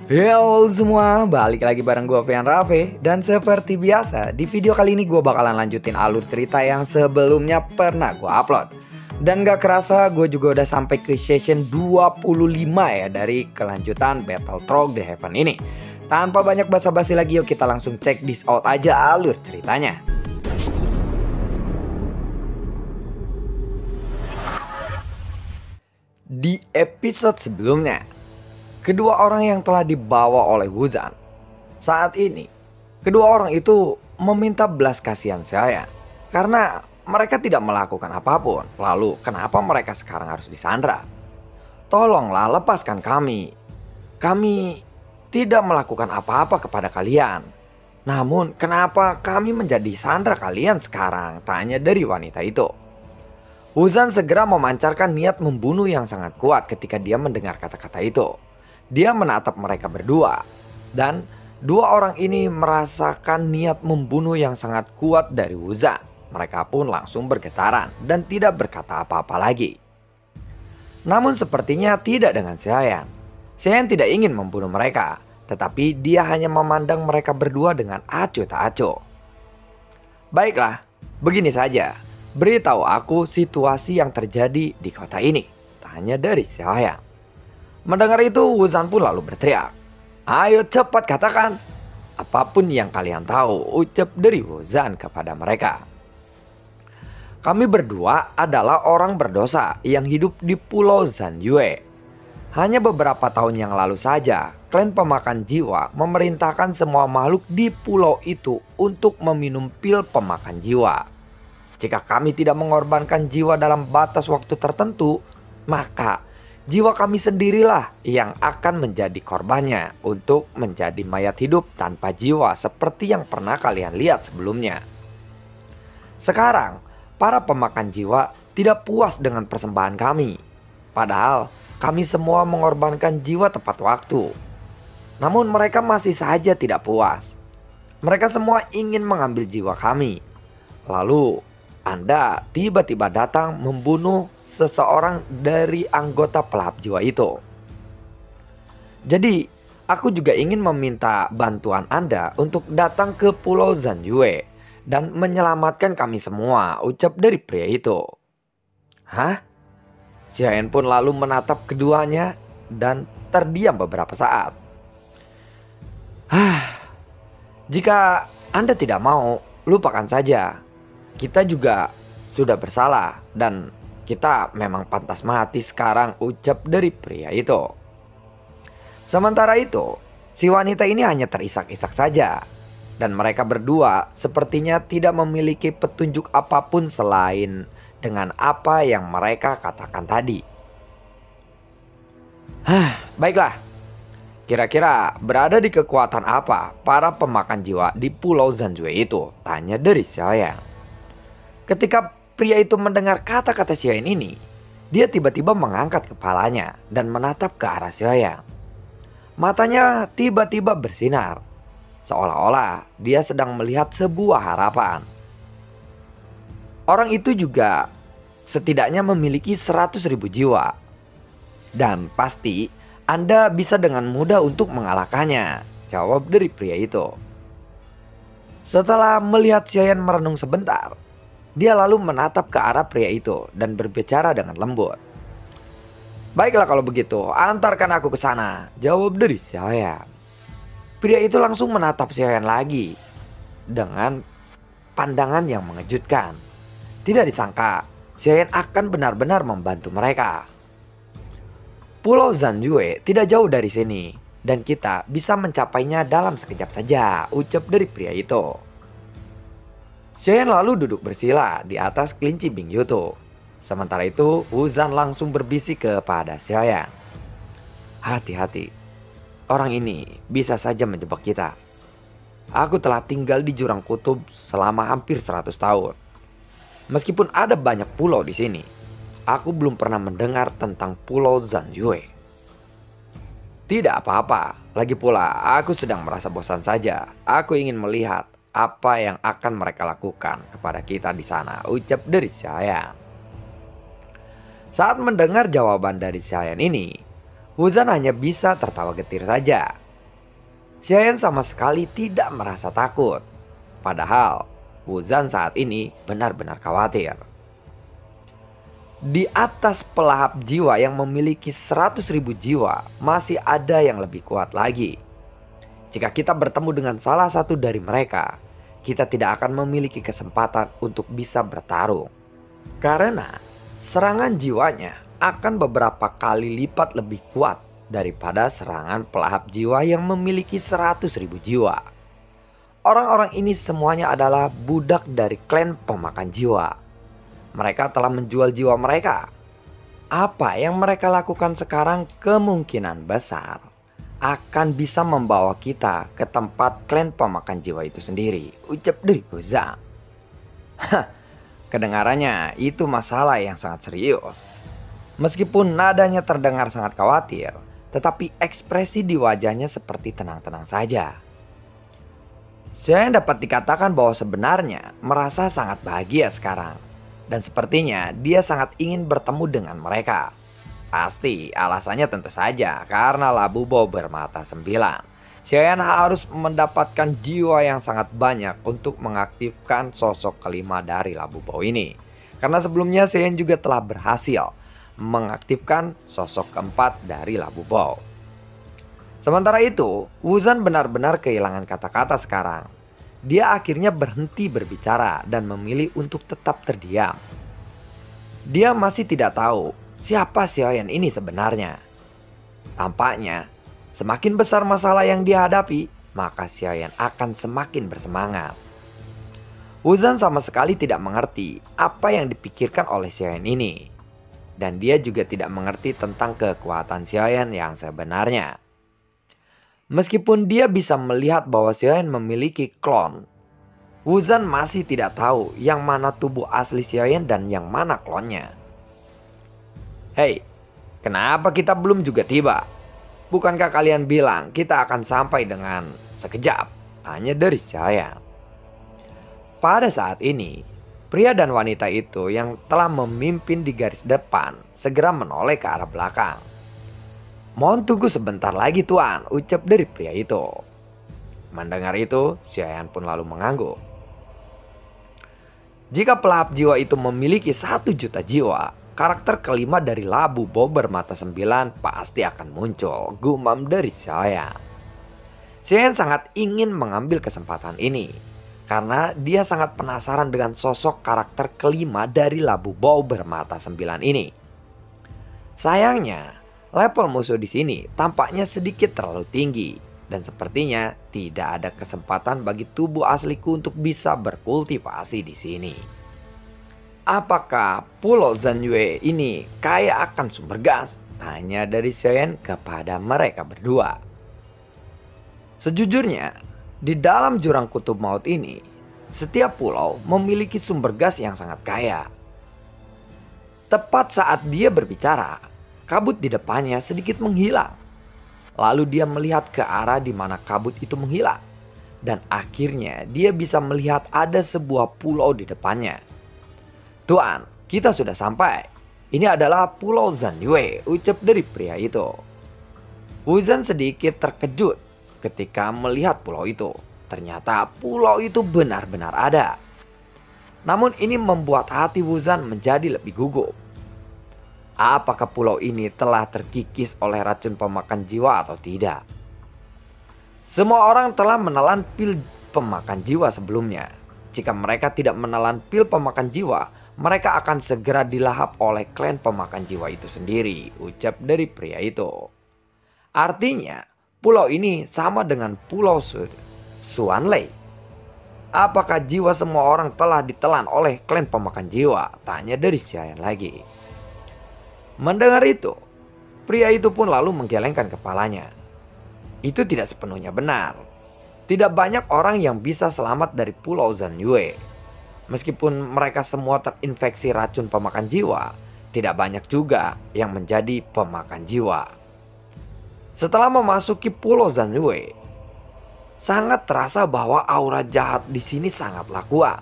Halo semua, balik lagi bareng gue Fian Raffe. Dan seperti biasa, di video kali ini gue bakalan lanjutin alur cerita yang sebelumnya pernah gue upload. Dan gak kerasa gue juga udah sampai ke session 25 ya dari kelanjutan Battle Trog The Heaven ini. Tanpa banyak basa-basi lagi, yuk kita langsung check this out aja alur ceritanya. Di episode sebelumnya, kedua orang yang telah dibawa oleh Wuzan, saat ini kedua orang itu meminta belas kasihan saya karena mereka tidak melakukan apapun. Lalu kenapa mereka sekarang harus disandra? Tolonglah lepaskan kami. Kami tidak melakukan apa-apa kepada kalian. Namun kenapa kami menjadi sandra kalian sekarang? Tanya dari wanita itu. Wuzan segera memancarkan niat membunuh yang sangat kuat ketika dia mendengar kata-kata itu. Dia menatap mereka berdua, dan dua orang ini merasakan niat membunuh yang sangat kuat dari Wuzan. Mereka pun langsung bergetaran dan tidak berkata apa-apa lagi. Namun sepertinya tidak dengan Xiaoyan. Xiaoyan tidak ingin membunuh mereka, tetapi dia hanya memandang mereka berdua dengan acuh tak acuh. Baiklah, begini saja. Beritahu aku situasi yang terjadi di kota ini, tanya dari Xiaoyan. Mendengar itu, Wuzan pun lalu berteriak. Ayo cepat katakan. Apapun yang kalian tahu, ucap dari Wuzan kepada mereka. Kami berdua adalah orang berdosa yang hidup di Pulau Zanyue. Hanya beberapa tahun yang lalu saja, klan pemakan jiwa memerintahkan semua makhluk di pulau itu untuk meminum pil pemakan jiwa. Jika kami tidak mengorbankan jiwa dalam batas waktu tertentu, maka jiwa kami sendirilah yang akan menjadi korbannya untuk menjadi mayat hidup tanpa jiwa seperti yang pernah kalian lihat sebelumnya. Sekarang, para pemakan jiwa tidak puas dengan persembahan kami. Padahal, kami semua mengorbankan jiwa tepat waktu. Namun mereka masih saja tidak puas. Mereka semua ingin mengambil jiwa kami. Lalu, Anda tiba-tiba datang membunuh seseorang dari anggota pelahap jiwa itu. Jadi, aku juga ingin meminta bantuan Anda untuk datang ke Pulau Zanyue dan menyelamatkan kami semua, ucap dari pria itu. Hah? Xiaoyan pun lalu menatap keduanya dan terdiam beberapa saat. Jika Anda tidak mau, lupakan saja. Kita juga sudah bersalah dan kita memang pantas mati sekarang, ucap dari pria itu. Sementara itu, si wanita ini hanya terisak-isak saja. Dan mereka berdua sepertinya tidak memiliki petunjuk apapun selain dengan apa yang mereka katakan tadi. Baiklah. Kira-kira berada di kekuatan apa para pemakan jiwa di Pulau Zanyue itu? Tanya dari Xiaoyan. Ketika pria itu mendengar kata-kata Xiaoyan ini, dia tiba-tiba mengangkat kepalanya dan menatap ke arah Xiaoyan. Matanya tiba-tiba bersinar, seolah-olah dia sedang melihat sebuah harapan. Orang itu juga setidaknya memiliki 100.000 jiwa. Dan pasti Anda bisa dengan mudah untuk mengalahkannya, jawab dari pria itu. Setelah melihat Xiaoyan merenung sebentar, dia lalu menatap ke arah pria itu dan berbicara dengan lembut. Baiklah kalau begitu, antarkan aku ke sana, jawab dari Xiaoyan. Pria itu langsung menatap Xiaoyan lagi dengan pandangan yang mengejutkan. Tidak disangka, Xiaoyan akan benar-benar membantu mereka. Pulau Zanyue tidak jauh dari sini dan kita bisa mencapainya dalam sekejap saja, ucap dari pria itu. Xiaoyan lalu duduk bersila di atas kelinci Bing Yutu. Sementara itu, Wuzan langsung berbisik kepada Xiaoyan. Hati-hati, orang ini bisa saja menjebak kita. Aku telah tinggal di jurang kutub selama hampir 100 tahun. Meskipun ada banyak pulau di sini, aku belum pernah mendengar tentang Pulau Zanyue. Tidak apa-apa, lagi pula aku sedang merasa bosan saja. Aku ingin melihat apa yang akan mereka lakukan kepada kita di sana, ucap dari Xiaoyan. Saat mendengar jawaban dari Xiaoyan ini, Wuzan hanya bisa tertawa getir saja. Xiayan sama sekali tidak merasa takut. Padahal Wuzan saat ini benar-benar khawatir. Di atas pelahap jiwa yang memiliki 100.000 jiwa, masih ada yang lebih kuat lagi. Jika kita bertemu dengan salah satu dari mereka, kita tidak akan memiliki kesempatan untuk bisa bertarung. Karena serangan jiwanya akan beberapa kali lipat lebih kuat daripada serangan pelahap jiwa yang memiliki 100.000 jiwa. Orang-orang ini semuanya adalah budak dari klan pemakan jiwa. Mereka telah menjual jiwa mereka. Apa yang mereka lakukan sekarang kemungkinan besar akan bisa membawa kita ke tempat klan pemakan jiwa itu sendiri, ucap dari Wuzan. Kedengarannya itu masalah yang sangat serius. Meskipun nadanya terdengar sangat khawatir, tetapi ekspresi di wajahnya seperti tenang-tenang saja. Saya dapat dikatakan bahwa sebenarnya merasa sangat bahagia sekarang. Dan sepertinya dia sangat ingin bertemu dengan mereka. Pasti alasannya tentu saja karena Labu Bau bermata 9. Xiayan harus mendapatkan jiwa yang sangat banyak untuk mengaktifkan sosok kelima dari Labu Bau ini. Karena sebelumnya Xiayan juga telah berhasil mengaktifkan sosok keempat dari Labu Bau. Sementara itu, Wuzan benar-benar kehilangan kata-kata sekarang. Dia akhirnya berhenti berbicara dan memilih untuk tetap terdiam. Dia masih tidak tahu siapa Xiayan ini sebenarnya. Tampaknya semakin besar masalah yang dihadapi, maka Xiayan akan semakin bersemangat. Wuzan sama sekali tidak mengerti apa yang dipikirkan oleh Xiayan ini. Dan dia juga tidak mengerti tentang kekuatan Xiayan yang sebenarnya. Meskipun dia bisa melihat bahwa Xiayan memiliki klon, Wuzan masih tidak tahu yang mana tubuh asli Xiayan dan yang mana klonnya. Hei, kenapa kita belum juga tiba? Bukankah kalian bilang kita akan sampai dengan sekejap? Tanya dari Xiayan. Pada saat ini, pria dan wanita itu yang telah memimpin di garis depan segera menoleh ke arah belakang. Mohon tunggu sebentar lagi tuan, ucap dari pria itu. Mendengar itu, Xiayan pun lalu mengangguk. Jika pelahap jiwa itu memiliki 1 juta jiwa, karakter kelima dari Labu Bau bermata 9 pasti akan muncul, gumam dari Xiayan. Xiayan sangat ingin mengambil kesempatan ini, karena dia sangat penasaran dengan sosok karakter kelima dari Labu Bau bermata 9 ini. Sayangnya, level musuh di sini tampaknya sedikit terlalu tinggi dan sepertinya tidak ada kesempatan bagi tubuh asliku untuk bisa berkultivasi di sini. Apakah Pulau Zanyue ini kaya akan sumber gas? Tanya dari Xiayan kepada mereka berdua. Sejujurnya, di dalam jurang kutub maut ini, setiap pulau memiliki sumber gas yang sangat kaya. Tepat saat dia berbicara, kabut di depannya sedikit menghilang. Lalu dia melihat ke arah di mana kabut itu menghilang. Dan akhirnya dia bisa melihat ada sebuah pulau di depannya. Tuan, kita sudah sampai. Ini adalah Pulau Zanyue, ucap dari pria itu. Wuzan sedikit terkejut ketika melihat pulau itu. Ternyata pulau itu benar-benar ada. Namun ini membuat hati Wuzan menjadi lebih gugup. Apakah pulau ini telah terkikis oleh racun pemakan jiwa atau tidak? Semua orang telah menelan pil pemakan jiwa sebelumnya. Jika mereka tidak menelan pil pemakan jiwa, mereka akan segera dilahap oleh klan pemakan jiwa itu sendiri, ucap dari pria itu. Artinya, pulau ini sama dengan Pulau Xuanlei. Apakah jiwa semua orang telah ditelan oleh klan pemakan jiwa? Tanya dari Xiayan lagi. Mendengar itu, pria itu pun lalu menggelengkan kepalanya. Itu tidak sepenuhnya benar. Tidak banyak orang yang bisa selamat dari Pulau Zanyue. Meskipun mereka semua terinfeksi racun pemakan jiwa, tidak banyak juga yang menjadi pemakan jiwa. Setelah memasuki Pulau Zanyue, sangat terasa bahwa aura jahat di sini sangatlah kuat.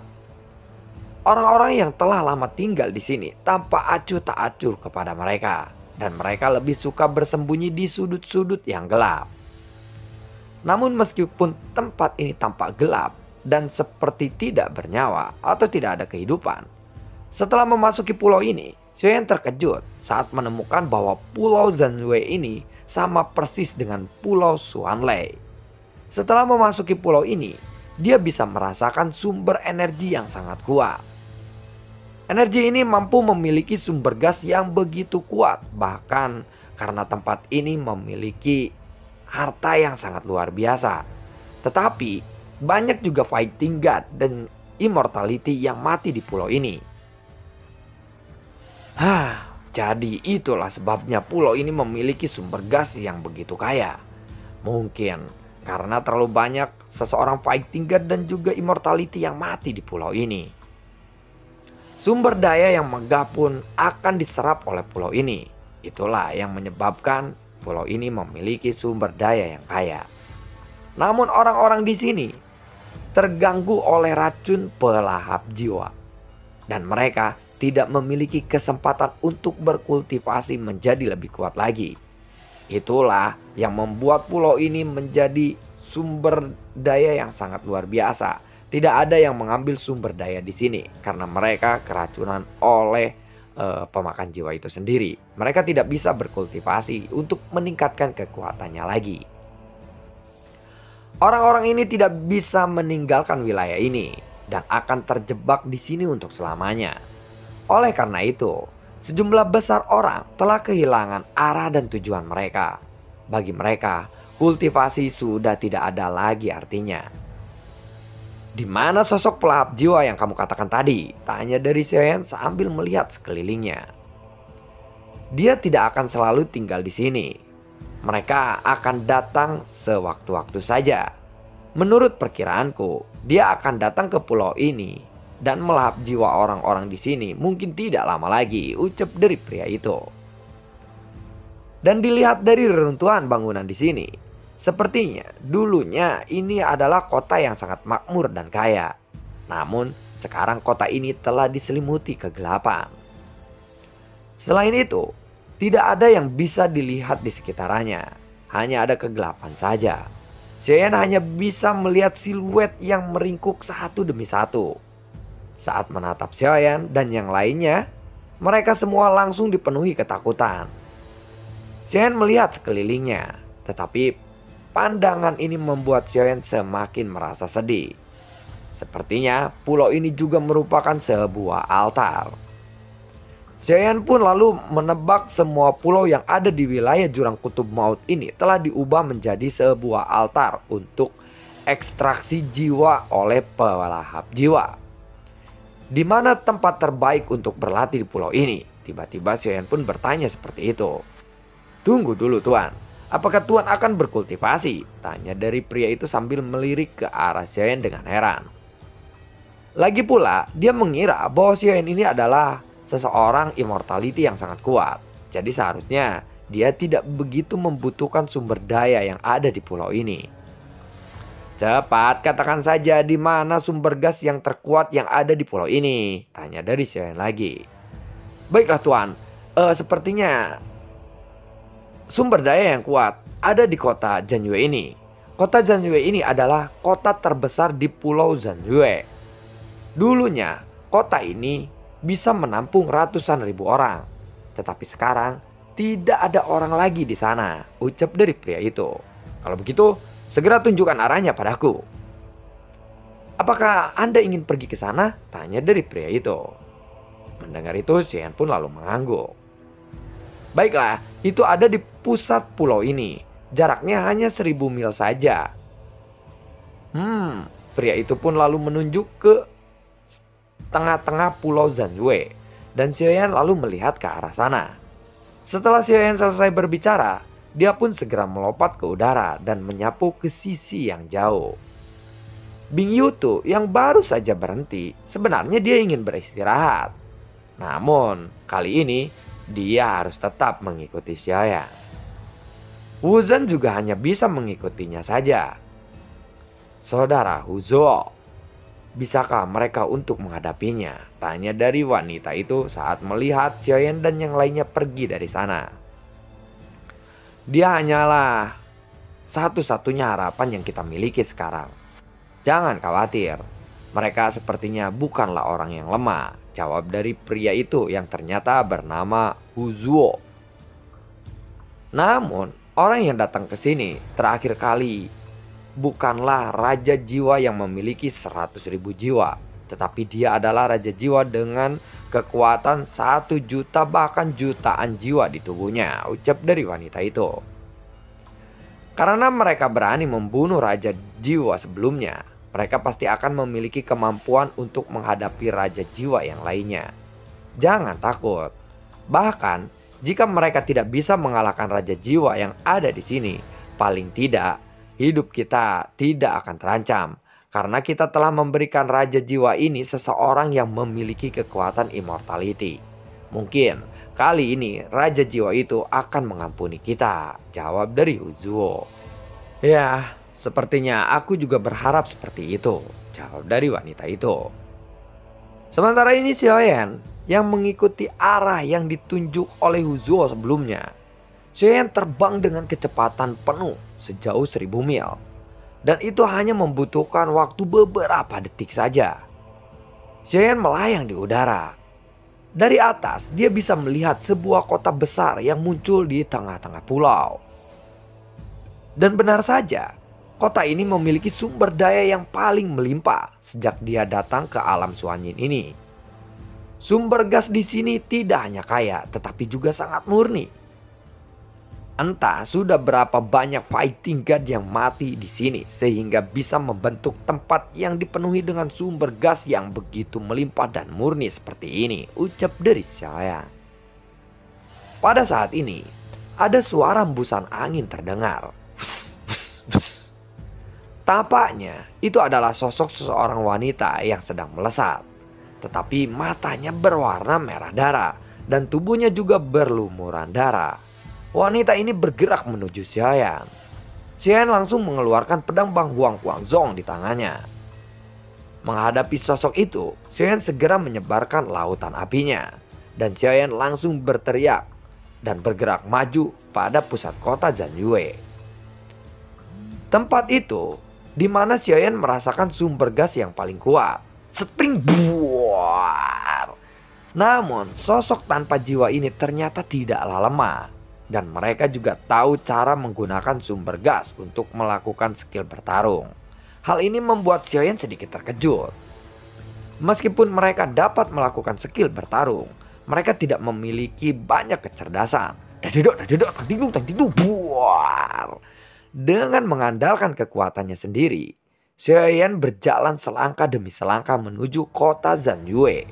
Orang-orang yang telah lama tinggal di sini tampak acuh tak acuh kepada mereka, dan mereka lebih suka bersembunyi di sudut-sudut yang gelap. Namun meskipun tempat ini tampak gelap dan seperti tidak bernyawa atau tidak ada kehidupan, setelah memasuki pulau ini, Xiaoyan terkejut saat menemukan bahwa pulau Zanwei ini sama persis dengan pulau Xuanlei. Setelah memasuki pulau ini, dia bisa merasakan sumber energi yang sangat kuat. Energi ini mampu memiliki sumber gas yang begitu kuat, bahkan karena tempat ini memiliki harta yang sangat luar biasa. Tetapi banyak juga fighting god dan immortality yang mati di pulau ini. Jadi itulah sebabnya pulau ini memiliki sumber gas yang begitu kaya. Mungkin karena terlalu banyak seseorang fighting god dan juga immortality yang mati di pulau ini. Sumber daya yang megah pun akan diserap oleh pulau ini. Itulah yang menyebabkan pulau ini memiliki sumber daya yang kaya. Namun orang-orang di sini terganggu oleh racun pelahap jiwa. Dan mereka tidak memiliki kesempatan untuk berkultivasi menjadi lebih kuat lagi. Itulah yang membuat pulau ini menjadi sumber daya yang sangat luar biasa. Tidak ada yang mengambil sumber daya di sini karena mereka keracunan oleh pemakan jiwa itu sendiri. Mereka tidak bisa berkultivasi untuk meningkatkan kekuatannya lagi. Orang-orang ini tidak bisa meninggalkan wilayah ini dan akan terjebak di sini untuk selamanya. Oleh karena itu, sejumlah besar orang telah kehilangan arah dan tujuan mereka. Bagi mereka, kultivasi sudah tidak ada lagi artinya. Di mana sosok pelahap jiwa yang kamu katakan tadi? Tanya dari Xiaoyan sambil melihat sekelilingnya. Dia tidak akan selalu tinggal di sini. Mereka akan datang sewaktu-waktu saja. Menurut perkiraanku, dia akan datang ke pulau ini dan melahap jiwa orang-orang di sini mungkin tidak lama lagi, ucap dari pria itu. Dan dilihat dari reruntuhan bangunan di sini, sepertinya dulunya ini adalah kota yang sangat makmur dan kaya. Namun sekarang kota ini telah diselimuti kegelapan. Selain itu, tidak ada yang bisa dilihat di sekitarnya. Hanya ada kegelapan saja. Xiaoyan hanya bisa melihat siluet yang meringkuk satu demi satu. Saat menatap Xiaoyan dan yang lainnya, mereka semua langsung dipenuhi ketakutan. Xiaoyan melihat sekelilingnya, tetapi pandangan ini membuat Xiaoyan semakin merasa sedih. Sepertinya pulau ini juga merupakan sebuah altar. Xiaoyan pun lalu menebak semua pulau yang ada di wilayah Jurang Kutub Maut ini telah diubah menjadi sebuah altar untuk ekstraksi jiwa oleh pelahap jiwa. Di mana tempat terbaik untuk berlatih di pulau ini? Tiba-tiba Xiaoyan pun bertanya seperti itu. Tunggu dulu Tuan, apakah Tuan akan berkultivasi? Tanya dari pria itu sambil melirik ke arah Xiaoyan dengan heran. Lagi pula dia mengira bahwa Xiaoyan ini adalah seseorang immortality yang sangat kuat. Jadi seharusnya dia tidak begitu membutuhkan sumber daya yang ada di pulau ini. Cepat katakan saja di mana sumber gas yang terkuat yang ada di pulau ini? Tanya dari Xiaoyan lagi. Baiklah Tuan, sepertinya sumber daya yang kuat ada di kota Zanyue ini. Kota Zanyue ini adalah kota terbesar di pulau Zanyue. Dulunya kota ini bisa menampung ratusan ribu orang. Tetapi sekarang tidak ada orang lagi di sana, ucap dari pria itu. Kalau begitu, segera tunjukkan arahnya padaku. Apakah Anda ingin pergi ke sana? Tanya dari pria itu. Mendengar itu, Xiaoyan pun lalu mengangguk. Baiklah, itu ada di pusat pulau ini. Jaraknya hanya 1000 mil saja. Pria itu pun lalu menunjuk ke tengah-tengah pulau Zanyue. Dan Xiaoyan lalu melihat ke arah sana. Setelah Xiaoyan selesai berbicara, dia pun segera melompat ke udara dan menyapu ke sisi yang jauh. Bing Yutu yang baru saja berhenti, sebenarnya dia ingin beristirahat. Namun kali ini dia harus tetap mengikuti Xiaoyan. Wuzhen juga hanya bisa mengikutinya saja. Saudara Huzuo, bisakah mereka untuk menghadapinya? Tanya dari wanita itu saat melihat Xiaoyan dan yang lainnya pergi dari sana. Dia hanyalah satu-satunya harapan yang kita miliki sekarang. Jangan khawatir, mereka sepertinya bukanlah orang yang lemah, jawab dari pria itu yang ternyata bernama Uzuo. Namun, orang yang datang ke sini terakhir kali bukanlah Raja Jiwa yang memiliki 100.000 jiwa, tetapi dia adalah Raja Jiwa dengan kekuatan 1 juta bahkan jutaan jiwa di tubuhnya, ucap dari wanita itu. Karena mereka berani membunuh Raja Jiwa sebelumnya, mereka pasti akan memiliki kemampuan untuk menghadapi Raja Jiwa yang lainnya. Jangan takut. Bahkan, jika mereka tidak bisa mengalahkan Raja Jiwa yang ada di sini, paling tidak hidup kita tidak akan terancam. Karena kita telah memberikan Raja Jiwa ini seseorang yang memiliki kekuatan immortality. Mungkin kali ini Raja Jiwa itu akan mengampuni kita, jawab dari Uzuo. Ya, sepertinya aku juga berharap seperti itu, jawab dari wanita itu. Sementara ini Xiaoyan yang mengikuti arah yang ditunjuk oleh Uzuo sebelumnya. Xiaoyan terbang dengan kecepatan penuh sejauh 1000 mil. Dan itu hanya membutuhkan waktu beberapa detik saja. Xiaoyan melayang di udara. Dari atas dia bisa melihat sebuah kota besar yang muncul di tengah-tengah pulau. Dan benar saja, kota ini memiliki sumber daya yang paling melimpah sejak dia datang ke alam Suanyin ini. Sumber gas di sini tidak hanya kaya, tetapi juga sangat murni. Entah sudah berapa banyak fighting god yang mati di sini sehingga bisa membentuk tempat yang dipenuhi dengan sumber gas yang begitu melimpah dan murni seperti ini, ucap dari Xiaoyan. Pada saat ini, ada suara hembusan angin terdengar. Tampaknya itu adalah sosok seseorang wanita yang sedang melesat. Tetapi matanya berwarna merah darah dan tubuhnya juga berlumuran darah. Wanita ini bergerak menuju Xiaoyan. Xiaoyan langsung mengeluarkan pedang Bang Huang Guangzong di tangannya. Menghadapi sosok itu, Xiaoyan segera menyebarkan lautan apinya. Dan Xiaoyan langsung berteriak dan bergerak maju pada pusat kota Zanyue. Tempat itu di mana Xiaoyan merasakan sumber gas yang paling kuat. Spring buar. Namun sosok tanpa jiwa ini ternyata tidaklah lemah. Dan mereka juga tahu cara menggunakan sumber gas untuk melakukan skill bertarung. Hal ini membuat Xiaoyan sedikit terkejut. Meskipun mereka dapat melakukan skill bertarung, mereka tidak memiliki banyak kecerdasan. Buar. Dengan mengandalkan kekuatannya sendiri, Xiaoyan berjalan selangkah demi selangkah menuju kota Zanyue.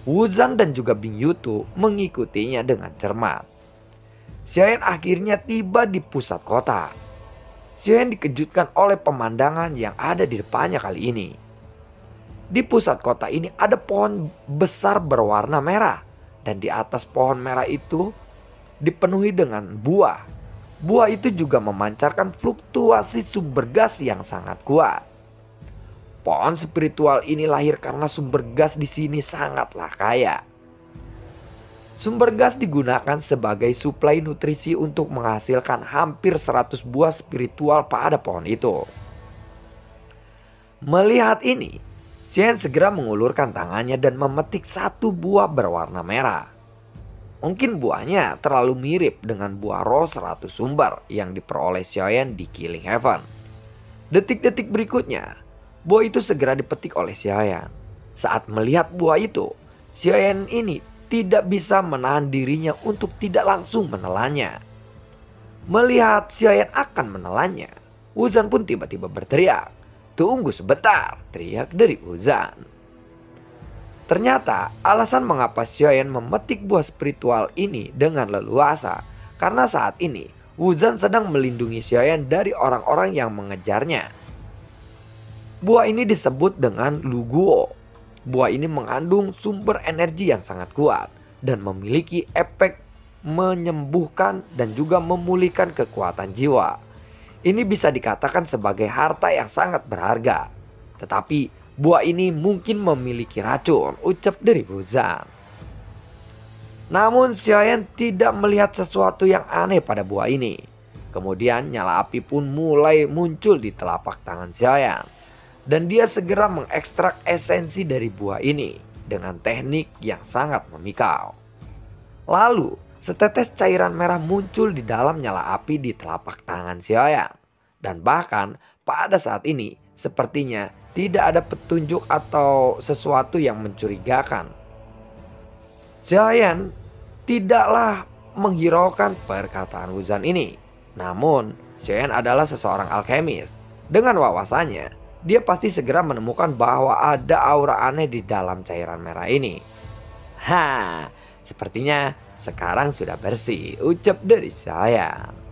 Wuzan dan juga Bing Yutu mengikutinya dengan cermat. Xiaoyan akhirnya tiba di pusat kota. Xiaoyan dikejutkan oleh pemandangan yang ada di depannya kali ini. Di pusat kota ini ada pohon besar berwarna merah. Dan di atas pohon merah itu dipenuhi dengan buah. Buah itu juga memancarkan fluktuasi sumber gas yang sangat kuat. Pohon spiritual ini lahir karena sumber gas di sini sangatlah kaya. Sumber gas digunakan sebagai suplai nutrisi untuk menghasilkan hampir 100 buah spiritual pada pohon itu. Melihat ini, Xiaoyan segera mengulurkan tangannya dan memetik 1 buah berwarna merah. Mungkin buahnya terlalu mirip dengan buah roh 100 sumber yang diperoleh Xiaoyan di Killing Heaven. Detik-detik berikutnya, buah itu segera dipetik oleh Xiaoyan. Saat melihat buah itu, Xiaoyan ini tidak bisa menahan dirinya untuk tidak langsung menelannya. Melihat Xiaoyan akan menelannya, Wuzan pun tiba-tiba berteriak. "Tunggu sebentar," teriak dari Wuzan. Ternyata alasan mengapa Xiaoyan memetik buah spiritual ini dengan leluasa karena saat ini Wuzan sedang melindungi Xiaoyan dari orang-orang yang mengejarnya. Buah ini disebut dengan Luguo. Buah ini mengandung sumber energi yang sangat kuat dan memiliki efek menyembuhkan dan juga memulihkan kekuatan jiwa. Ini bisa dikatakan sebagai harta yang sangat berharga. Tetapi buah ini mungkin memiliki racun, ucap dari Wuzan. Namun Xiaoyan tidak melihat sesuatu yang aneh pada buah ini. Kemudian nyala api pun mulai muncul di telapak tangan Xiaoyan. Dan dia segera mengekstrak esensi dari buah ini dengan teknik yang sangat memikau. Lalu setetes cairan merah muncul di dalam nyala api di telapak tangan Xiaoyan. Dan bahkan pada saat ini sepertinya tidak ada petunjuk atau sesuatu yang mencurigakan. Xiaoyan tidaklah menghiraukan perkataan Wuzan ini. Namun, Xiaoyan adalah seseorang alkemis. Dengan wawasannya, dia pasti segera menemukan bahwa ada aura aneh di dalam cairan merah ini. Sepertinya sekarang sudah bersih, ucap dari Xiaoyan.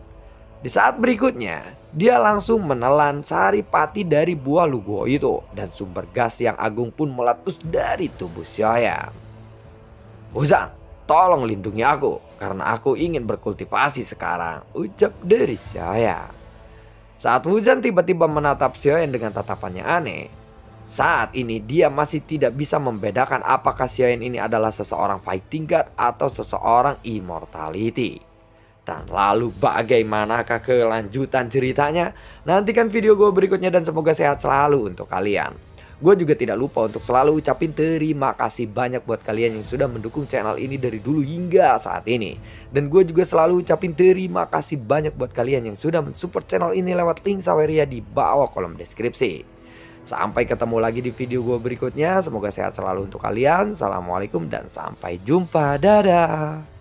Di saat berikutnya, dia langsung menelan saripati dari buah luguo itu dan sumber gas yang agung pun meletus dari tubuh Xiaoyan. Wuzan, tolong lindungi aku karena aku ingin berkultivasi sekarang, ucap dari Xiaoyan. Saat Wuzan tiba-tiba menatap Xiaoyan dengan tatapannya aneh, saat ini dia masih tidak bisa membedakan apakah Xiaoyan ini adalah seseorang fighting god atau seseorang immortality. Dan lalu bagaimanakah kelanjutan ceritanya? Nantikan video gue berikutnya dan semoga sehat selalu untuk kalian. Gue juga tidak lupa untuk selalu ucapin terima kasih banyak buat kalian yang sudah mendukung channel ini dari dulu hingga saat ini. Dan gue juga selalu ucapin terima kasih banyak buat kalian yang sudah mensupport channel ini lewat link Saweria di bawah kolom deskripsi. Sampai ketemu lagi di video gue berikutnya. Semoga sehat selalu untuk kalian. Assalamualaikum dan sampai jumpa. Dadah.